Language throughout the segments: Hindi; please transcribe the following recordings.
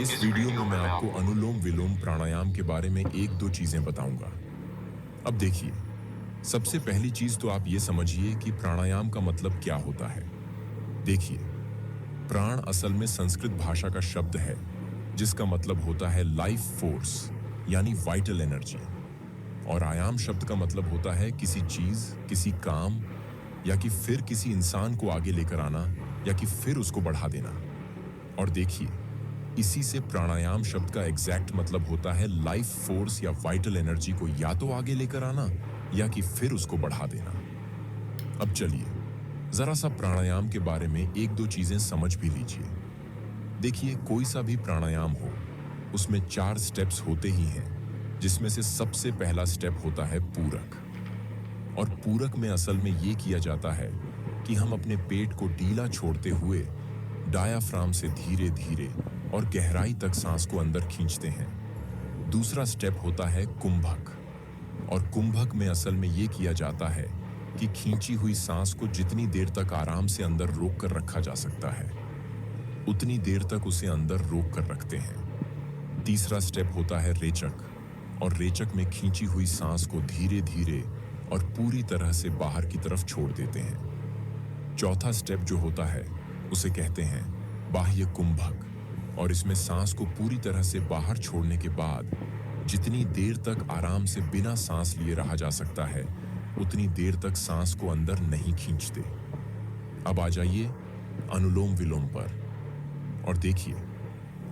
इस वीडियो में मैं आपको अनुलोम विलोम प्राणायाम के बारे में एक दो चीजें बताऊंगा। अब देखिए, सबसे पहली चीज तो आप ये समझिए कि प्राणायाम का मतलब क्या होता है। देखिए, प्राण असल में संस्कृत भाषा का शब्द है जिसका मतलब होता है लाइफ फोर्स, यानी वाइटल एनर्जी। और आयाम शब्द का मतलब होता है किसी चीज, किसी काम या कि फिर किसी इंसान को आगे लेकर आना या कि फिर उसको बढ़ा देना। और देखिए, इसी से प्राणायाम शब्द का एग्जैक्ट मतलब होता है लाइफ फोर्स या वाइटल एनर्जी को या तो आगे लेकर आना या कि फिर उसको बढ़ा देना। अब चलिए, जरा सा प्राणायाम के बारे में एक दो चीजें समझ भी लीजिए। देखिए, कोई सा भी प्राणायाम हो, उसमें 4 स्टेप्स होते ही हैं, जिसमें से सबसे पहला स्टेप होता है पूरक। और पूरक में असल में ये किया जाता है कि हम अपने पेट को ढीला छोड़ते हुए डायाफ्राम से धीरे धीरे और गहराई तक सांस को अंदर खींचते हैं। दूसरा स्टेप होता है कुंभक। और कुंभक में असल में ये किया जाता है कि खींची हुई सांस को जितनी देर तक आराम से अंदर रोक कर रखा जा सकता है, उतनी देर तक उसे अंदर रोक कर रखते हैं। तीसरा स्टेप होता है रेचक। और रेचक में खींची हुई सांस को धीरे धीरे और पूरी तरह से बाहर की तरफ छोड़ देते हैं। चौथा स्टेप जो होता है उसे कहते हैं बाह्य कुंभक। और इसमें सांस को पूरी तरह से बाहर छोड़ने के बाद जितनी देर तक आराम से बिना सांस लिए रहा जा सकता है, उतनी देर तक सांस को अंदर नहीं खींचते। अब आ जाइए अनुलोम विलोम पर। और देखिए,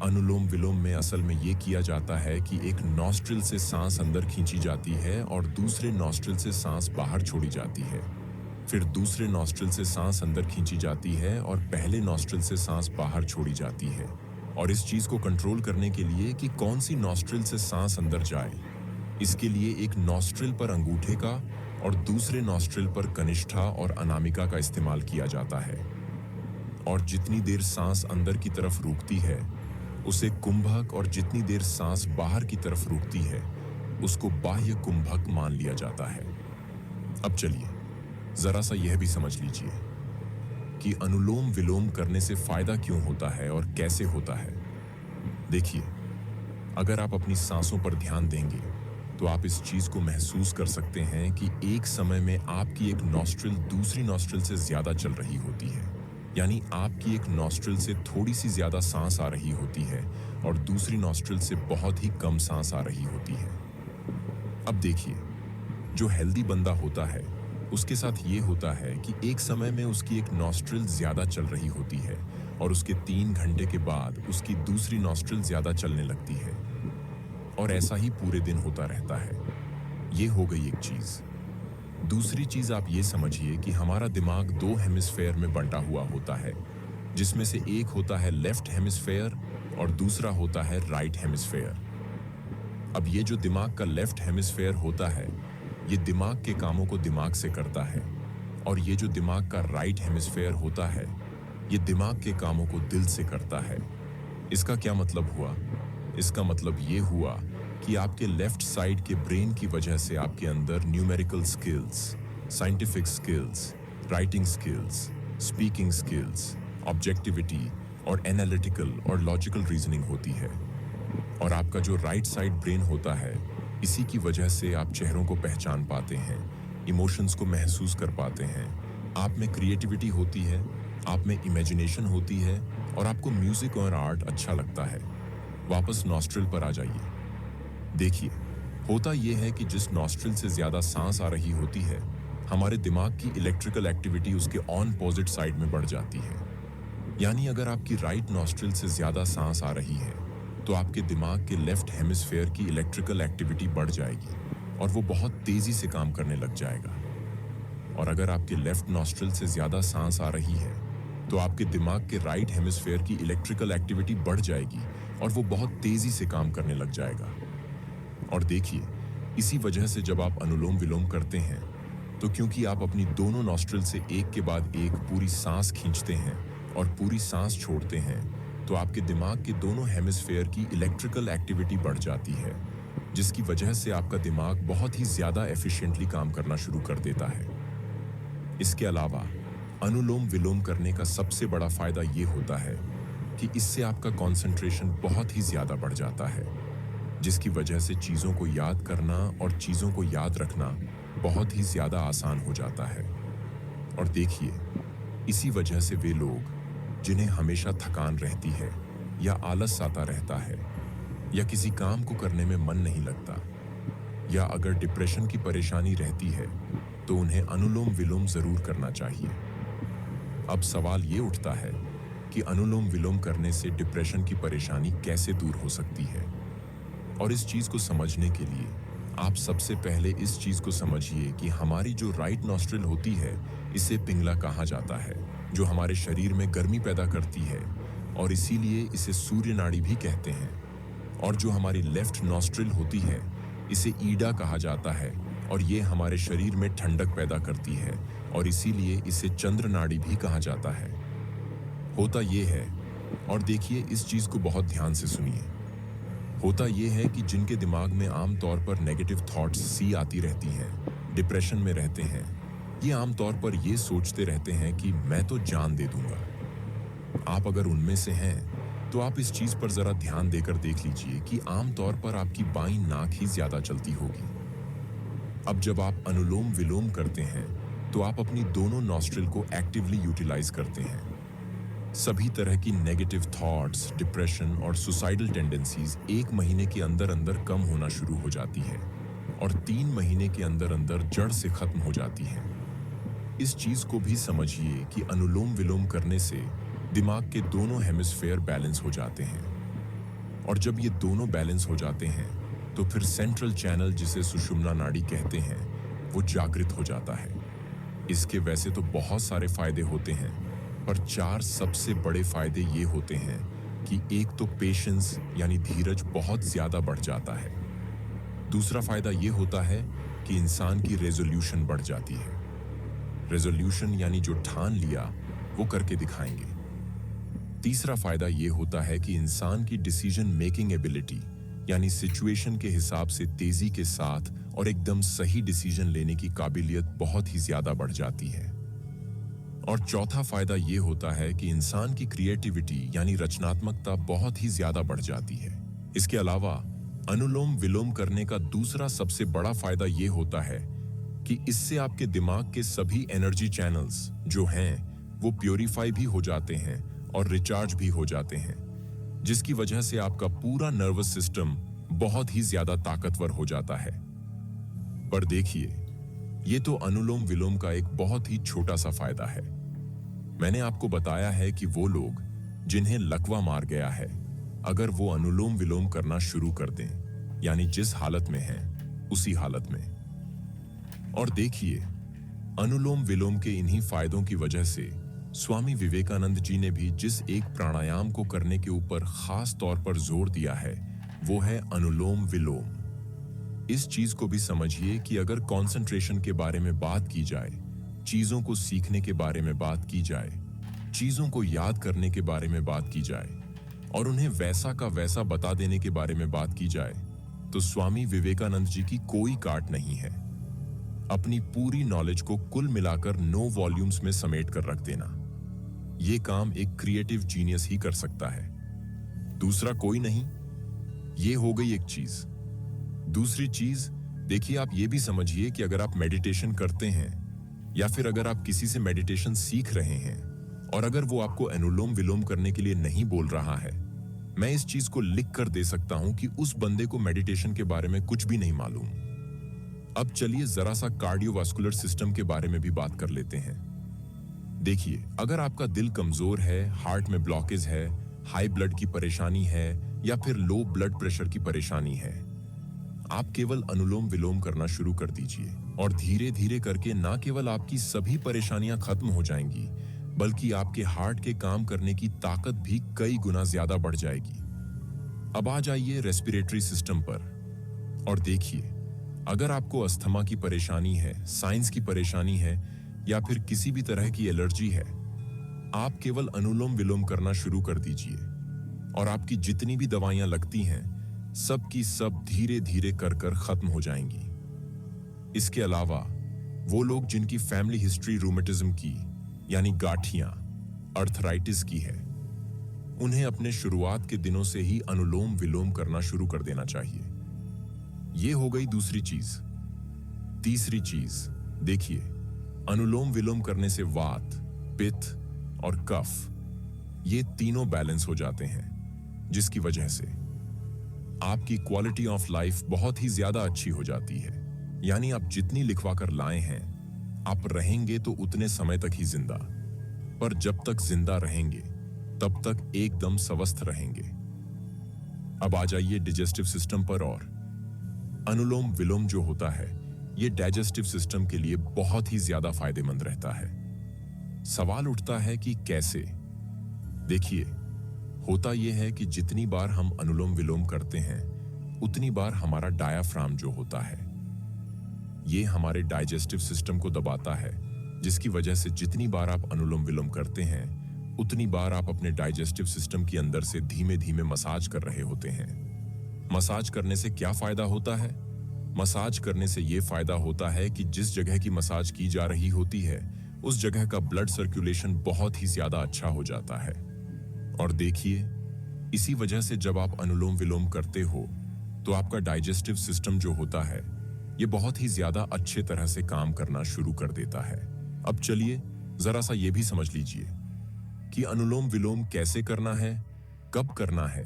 अनुलोम विलोम में असल में ये किया जाता है कि एक नॉस्ट्रिल से सांस अंदर खींची जाती है और दूसरे नॉस्ट्रिल से सांस बाहर छोड़ी जाती है। फिर दूसरे नॉस्ट्रिल से सांस अंदर खींची जाती है और पहले नॉस्ट्रिल से सांस बाहर छोड़ी जाती है। और इस चीज को कंट्रोल करने के लिए कि कौन सी नॉस्ट्रिल से सांस अंदर जाए, इसके लिए एक नॉस्ट्रिल पर अंगूठे का और दूसरे नॉस्ट्रिल पर कनिष्ठा और अनामिका का इस्तेमाल किया जाता है। और जितनी देर सांस अंदर की तरफ रुकती है उसे कुंभक, और जितनी देर सांस बाहर की तरफ रुकती है उसको बाह्य कुंभक मान लिया जाता है। अब चलिए, जरा सा यह भी समझ लीजिए कि अनुलोम विलोम करने से फायदा क्यों होता है और कैसे होता है। देखिए, अगर आप अपनी सांसों पर ध्यान देंगे तो आप इस चीज को महसूस कर सकते हैं कि एक समय में आपकी एक नॉस्ट्रिल दूसरी नॉस्ट्रिल से ज्यादा चल रही होती है। यानी आपकी एक नॉस्ट्रिल से थोड़ी सी ज्यादा सांस आ रही होती है और दूसरी नॉस्ट्रिल से बहुत ही कम सांस आ रही होती है। अब देखिए, जो हेल्दी बंदा होता है उसके साथ ये होता है कि एक समय में उसकी एक नॉस्ट्रिल ज्यादा चल रही होती है और उसके 3 घंटे के बाद उसकी दूसरी नॉस्ट्रिल ज्यादा चलने लगती है। और ऐसा ही पूरे दिन होता रहता है। ये हो गई एक चीज। दूसरी चीज आप ये समझिए कि हमारा दिमाग 2 हेमिस्फेयर में बंटा हुआ होता है, जिसमें से एक होता है लेफ्ट हेमिस्फेयर और दूसरा होता है राइट हेमिस्फेयर। अब ये जो दिमाग का लेफ्ट हेमिस्फेयर होता है, ये दिमाग के कामों को दिमाग से करता है। और ये जो दिमाग का राइट हेमिस्फेयर होता है, ये दिमाग के कामों को दिल से करता है। इसका क्या मतलब हुआ? इसका मतलब ये हुआ कि आपके लेफ्ट साइड के ब्रेन की वजह से आपके अंदर numerical skills, scientific skills, writing skills, speaking skills, objectivity और एनालिटिकल और लॉजिकल रीजनिंग होती है। और आपका जो राइट साइड ब्रेन होता है, इसी की वजह से आप चेहरों को पहचान पाते हैं, इमोशंस को महसूस कर पाते हैं, आप में क्रिएटिविटी होती है, आप में इमेजिनेशन होती है और आपको म्यूजिक और आर्ट अच्छा लगता है। वापस नॉस्ट्रिल पर आ जाइए। देखिए, होता यह है कि जिस नॉस्ट्रिल से ज्यादा सांस आ रही होती है, हमारे दिमाग की इलेक्ट्रिकल एक्टिविटी उसके ऑन पोजिट साइड में बढ़ जाती है। यानी अगर आपकी राइट नॉस्ट्रिल से ज्यादा सांस आ रही है तो आपके दिमाग के लेफ्ट हेमिस्फेयर की इलेक्ट्रिकल एक्टिविटी बढ़ जाएगी और वो बहुत तेजी से काम करने लग जाएगा। और अगर आपके लेफ्ट नॉस्ट्रिल से ज्यादा सांस आ रही है तो आपके दिमाग के राइट हेमिस्फेयर की इलेक्ट्रिकल एक्टिविटी बढ़ जाएगी और वो बहुत तेजी से काम करने लग जाएगा। और देखिए, इसी वजह से जब आप अनुलोम विलोम करते हैं तो क्योंकि आप अपनी दोनों नॉस्ट्रिल से एक के बाद एक पूरी सांस खींचते हैं और पूरी सांस छोड़ते हैं, तो आपके दिमाग के दोनों हेमिस्फेयर की इलेक्ट्रिकल एक्टिविटी बढ़ जाती है, जिसकी वजह से आपका दिमाग बहुत ही ज्यादा एफिशिएंटली काम करना शुरू कर देता है। इसके अलावा अनुलोम विलोम करने का सबसे बड़ा फायदा ये होता है कि इससे आपका कंसंट्रेशन बहुत ही ज्यादा बढ़ जाता है, जिसकी वजह से चीजों को याद करना और चीजों को याद रखना बहुत ही ज्यादा आसान हो जाता है। और देखिए, इसी वजह से वे लोग जिन्हें हमेशा थकान रहती है या आलस आता रहता है या किसी काम को करने में मन नहीं लगता, या अगर डिप्रेशन की परेशानी रहती है तो उन्हें अनुलोम विलोम जरूर करना चाहिए। अब सवाल ये उठता है कि अनुलोम विलोम करने से डिप्रेशन की परेशानी कैसे दूर हो सकती है। और इस चीज को समझने के लिए आप सबसे पहले इस चीज को समझिए कि हमारी जो राइट नॉस्ट्रिल होती है, इसे पिंगला कहा जाता है, जो हमारे शरीर में गर्मी पैदा करती है और इसीलिए इसे सूर्य नाड़ी भी कहते हैं। और जो हमारी लेफ्ट नॉस्ट्रिल होती है, इसे ईडा कहा जाता है और ये हमारे शरीर में ठंडक पैदा करती है और इसीलिए इसे चंद्र नाड़ी भी कहा जाता है। होता ये है, और देखिए इस चीज को बहुत ध्यान से सुनिए, होता ये है कि जिनके दिमाग में आमतौर पर नेगेटिव थॉट्स सी आती रहती हैं, डिप्रेशन में रहते हैं, ये आमतौर पर ये सोचते रहते हैं कि मैं तो जान दे दूंगा। आप अगर उनमें से हैं तो आप इस चीज पर जरा ध्यान देकर देख लीजिए कि आमतौर पर आपकी बाईं नाक ही ज्यादा चलती होगी। अब जब आप अनुलोम विलोम करते हैं तो आप अपनी दोनों नॉस्ट्रिल को एक्टिवली यूटिलाइज करते हैं। सभी तरह की नेगेटिव थॉट्स, डिप्रेशन और सुसाइडल टेंडेंसीज 1 महीने के अंदर अंदर कम होना शुरू हो जाती है और 3 महीने के अंदर अंदर जड़ से खत्म हो जाती है। इस चीज को भी समझिए कि अनुलोम विलोम करने से दिमाग के दोनों हेमिस्फेयर बैलेंस हो जाते हैं और जब ये दोनों बैलेंस हो जाते हैं तो फिर सेंट्रल चैनल, जिसे सुषुम्ना नाड़ी कहते हैं, वो जागृत हो जाता है। इसके वैसे तो बहुत सारे फायदे होते हैं, पर 4 सबसे बड़े फायदे ये होते हैं कि एक तो पेशेंस यानी धीरज बहुत ज्यादा बढ़ जाता है। दूसरा फायदा ये होता है कि इंसान की रेजोल्यूशन बढ़ जाती है। रेजोल्यूशन यानी जो ठान लिया वो करके दिखाएंगे। तीसरा फायदा ये होता है कि इंसान की डिसीजन मेकिंग एबिलिटी यानी सिचुएशन के हिसाब से तेजी के साथ और एकदम सही डिसीजन लेने की काबिलियत बहुत ही ज्यादा बढ़ जाती है। और चौथा फायदा ये होता है कि इंसान की क्रिएटिविटी यानी रचनात्मकता बहुत ही ज्यादा बढ़ जाती है। इसके अलावा अनुलोम विलोम करने का दूसरा सबसे बड़ा फायदा ये होता है कि इससे आपके दिमाग के सभी एनर्जी चैनल्स जो हैं वो प्योरीफाई भी हो जाते हैं और रिचार्ज भी हो जाते हैं, जिसकी वजह से आपका पूरा नर्वस सिस्टम बहुत ही ज्यादा ताकतवर हो जाता है। पर देखिए, ये तो अनुलोम विलोम का एक बहुत ही छोटा सा फायदा है। मैंने आपको बताया है कि वो लोग जिन्हें लकवा मार गया है, अगर वो अनुलोम विलोम करना शुरू कर दें, यानी जिस हालत में हैं उसी हालत में। और देखिए, अनुलोम विलोम के इन्हीं फायदों की वजह से स्वामी विवेकानंद जी ने भी जिस एक प्राणायाम को करने के ऊपर खास तौर पर जोर दिया है, वो है अनुलोम विलोम। इस चीज को भी समझिए कि अगर कंसंट्रेशन के बारे में बात की जाए, चीजों को सीखने के बारे में बात की जाए, चीजों को याद करने के बारे में बात की जाए और उन्हें वैसा का वैसा बता देने के बारे में बात की जाए, तो स्वामी विवेकानंद जी की कोई काट नहीं है। अपनी पूरी नॉलेज को कुल मिलाकर 9 वॉल्यूम्स में समेट कर रख देना, ये काम एक क्रिएटिव जीनियस ही कर सकता है, दूसरा कोई नहीं। ये हो गई एक चीज। दूसरी चीज, देखिए, आप ये भी समझिए कि अगर आप मेडिटेशन करते हैं या फिर अगर आप किसी से मेडिटेशन सीख रहे हैं और अगर वो आपको अनुलोम विलोम करने के लिए नहीं बोल रहा है, मैं इस चीज को लिख कर दे सकता हूं कि उस बंदे को मेडिटेशन के बारे में कुछ भी नहीं मालूम। अब चलिए जरा सा कार्डियोवास्कुलर सिस्टम के बारे में भी बात कर लेते हैं। देखिए, अगर आपका दिल कमजोर है, हार्ट में ब्लॉकेज है, हाई ब्लड की परेशानी है या फिर लो ब्लड प्रेशर की परेशानी है, आप केवल अनुलोम विलोम करना शुरू कर दीजिए और धीरे धीरे करके ना केवल आपकी सभी परेशानियां खत्म हो जाएंगी, बल्कि आपके हार्ट के काम करने की ताकत भी कई गुना ज्यादा बढ़ जाएगी। अब आ जाइए रेस्पिरेटरी सिस्टम पर और देखिए, अगर आपको अस्थमा की परेशानी है, साइंस की परेशानी है या फिर किसी भी तरह की एलर्जी है, आप केवल अनुलोम विलोम करना शुरू कर दीजिए और आपकी जितनी भी दवाइयां लगती हैं, सब की सब धीरे धीरे कर कर खत्म हो जाएंगी। इसके अलावा वो लोग जिनकी फैमिली हिस्ट्री रूमेटिज्म की यानी गांठियां, अर्थराइटिस की है, उन्हें अपने शुरुआत के दिनों से ही अनुलोम विलोम करना शुरू कर देना चाहिए। ये हो गई दूसरी चीज। तीसरी चीज, देखिए, अनुलोम विलोम करने से वात, पित्त और कफ ये तीनों बैलेंस हो जाते हैं, जिसकी वजह से आपकी क्वालिटी ऑफ लाइफ बहुत ही ज्यादा अच्छी हो जाती है। यानी आप जितनी लिखवा कर लाए हैं, आप रहेंगे तो उतने समय तक ही जिंदा, पर जब तक जिंदा रहेंगे तब तक एकदम स्वस्थ रहेंगे। अब आ जाइए डाइजेस्टिव सिस्टम पर। और अनुलोम विलोम जो होता है, ये डाइजेस्टिव सिस्टम के लिए बहुत ही ज्यादा फायदेमंद रहता है। सवाल उठता है कि कैसे? देखिए, होता यह है कि जितनी बार हम अनुलोम विलोम करते हैं, उतनी बार हमारा डायाफ्राम जो होता है, ये हमारे डाइजेस्टिव सिस्टम को दबाता है, जिसकी वजह से जितनी बार आप अनुलोम विलोम करते हैं, उतनी बार आप अपने डाइजेस्टिव सिस्टम के अंदर से धीमे धीमे मसाज कर रहे होते हैं। मसाज करने से क्या फायदा होता है? मसाज करने से यह फायदा होता है कि जिस जगह की मसाज की जा रही होती है, उस जगह का ब्लड सर्कुलेशन बहुत ही ज्यादा अच्छा हो जाता है। और देखिए, इसी वजह से जब आप अनुलोम विलोम करते हो, तो आपका डाइजेस्टिव सिस्टम जो होता है, ये बहुत ही ज्यादा अच्छे तरह से काम करना शुरू कर देता है। अब चलिए जरा सा ये भी समझ लीजिए कि अनुलोम विलोम कैसे करना है, कब करना है,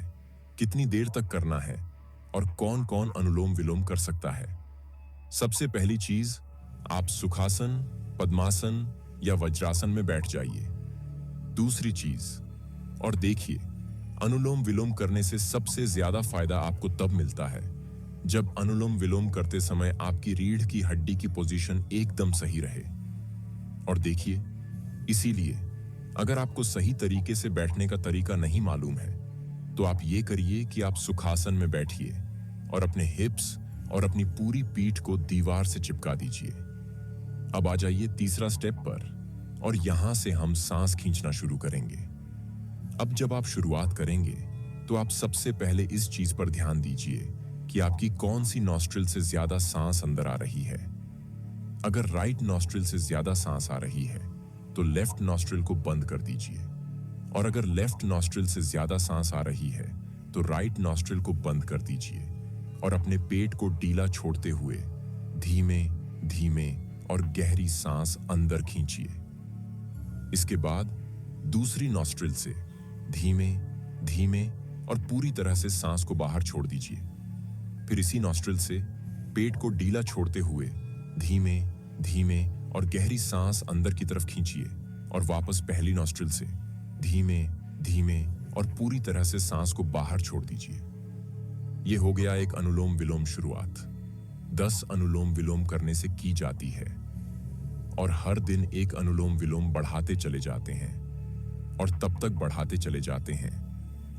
कितनी देर तक करना है और कौन कौन अनुलोम विलोम कर सकता है। सबसे पहली चीज, आप सुखासन, पद्मासन या वज्रासन में बैठ जाइए। दूसरी चीज, और देखिए, अनुलोम विलोम करने से सबसे ज्यादा फायदा आपको तब मिलता है जब अनुलोम विलोम करते समय आपकी रीढ़ की हड्डी की पोजीशन एकदम सही रहे। और देखिए, इसीलिए अगर आपको सही तरीके से बैठने का तरीका नहीं मालूम है, तो आप ये करिए कि आप सुखासन में बैठिए और अपने हिप्स और अपनी पूरी पीठ को दीवार से चिपका दीजिए। अब आ जाइए तीसरा स्टेप पर, और यहां से हम सांस खींचना शुरू करेंगे। अब जब आप शुरुआत करेंगे, तो आप सबसे पहले इस चीज पर ध्यान दीजिए कि आपकी कौन सी नॉस्ट्रिल से ज्यादा सांस अंदर आ रही है। अगर राइट नॉस्ट्रिल से ज्यादा सांस आ रही है, तो लेफ्ट नॉस्ट्रिल को बंद कर दीजिए, और अगर लेफ्ट नॉस्ट्रिल से ज्यादा सांस आ रही है, तो राइट नॉस्ट्रिल को बंद कर दीजिए और अपने पेट को ढीला छोड़ते हुए धीमे धीमे और गहरी सांस अंदर खींचिए। इसके बाद दूसरी नॉस्ट्रिल से धीमे धीमे और पूरी तरह से सांस को बाहर छोड़ दीजिए। फिर इसी नॉस्ट्रिल से पेट को ढीला छोड़ते हुए धीमे धीमे और गहरी सांस अंदर की तरफ खींचिए और वापस पहली नॉस्ट्रिल से धीमे धीमे और पूरी तरह से सांस को बाहर छोड़ दीजिए। यह हो गया एक अनुलोम विलोम शुरुआत। 10 अनुलोम विलोम करने से की जाती है, और हर दिन एक अनुलोम विलोम बढ़ाते चले जाते हैं, और तब तक बढ़ाते चले जाते हैं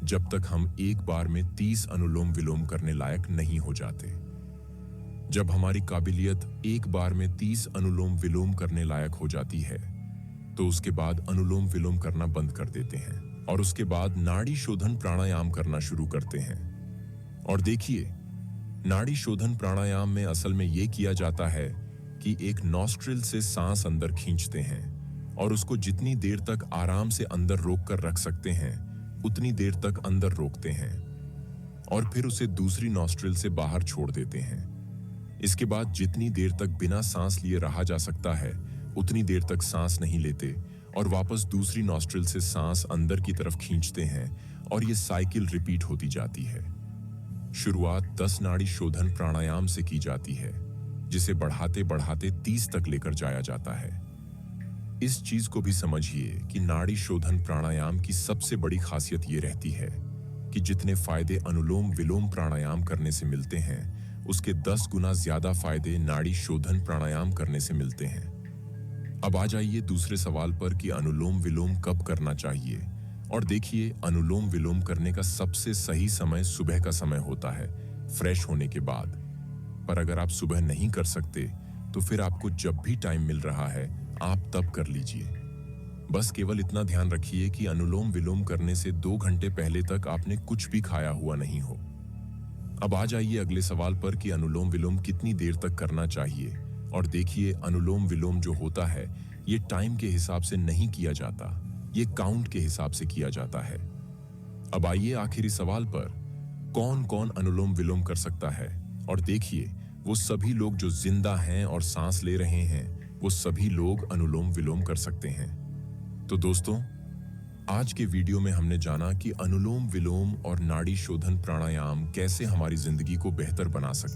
जब तक हम एक बार में 30 अनुलोम विलोम करने लायक नहीं हो जाते। जब हमारी काबिलियत एक बार में 30 अनुलोम विलोम करने लायक हो जाती है, तो उसके बाद अनुलोम विलोम करना बंद कर देते हैं और उसके बाद नाड़ी शोधन प्राणायाम करना शुरू करते हैं। और देखिए, नाड़ी शोधन प्राणायाम में असल में यह किया जाता है कि एक नॉस्ट्रिल से सांस अंदर खींचते हैं और उसको जितनी देर तक आराम से अंदर रोक कर रख सकते हैं, उतनी देर तक अंदर रोकते हैं और फिर उसे दूसरी नॉस्ट्रिल से बाहर छोड़ देते हैं। इसके बाद जितनी देर तक बिना सांस लिए रहा जा सकता है, उतनी देर तक सांस नहीं लेते और वापस दूसरी नॉस्ट्रिल से सांस अंदर की तरफ खींचते हैं, और ये साइकिल रिपीट होती जाती है। शुरुआत 10 नाड़ी शोधन प्राणायाम से की जाती है, जिसे बढ़ाते बढ़ाते 30 तक लेकर जाया जाता है। इस चीज को भी समझिए कि नाड़ी शोधन प्राणायाम की सबसे बड़ी खासियत ये रहती है कि जितने फायदे अनुलोम विलोम प्राणायाम करने से मिलते हैं, उसके 10 गुना ज्यादा फायदे नाड़ी शोधन प्राणायाम करने से मिलते हैं। अब आ जाइए दूसरे सवाल पर कि अनुलोम विलोम कब करना चाहिए। और देखिए, अनुलोम विलोम करने का सबसे सही समय सुबह का समय होता है, फ्रेश होने के बाद। पर अगर आप सुबह नहीं कर सकते, तो फिर आपको जब भी टाइम मिल रहा है, आप तब कर लीजिए। बस केवल इतना ध्यान रखिए कि अनुलोम विलोम करने से 2 घंटे पहले तक आपने कुछ भी खाया हुआ नहीं हो। अब आ जाइए अगले सवाल पर कि अनुलोम विलोम कितनी देर तक करना चाहिए। और देखिए, अनुलोम विलोम जो होता है, ये टाइम के हिसाब से नहीं किया जाता, ये काउंट के हिसाब से किया जाता है। अब आइए आखिरी सवाल पर, कौन कौन अनुलोम विलोम कर सकता है? और देखिए, वो सभी लोग जो जिंदा हैं और सांस ले रहे हैं, वो सभी लोग अनुलोम विलोम कर सकते हैं। तो दोस्तों, आज के वीडियो में हमने जाना कि अनुलोम विलोम और नाड़ी शोधन प्राणायाम कैसे हमारी जिंदगी को बेहतर बना सकते हैं।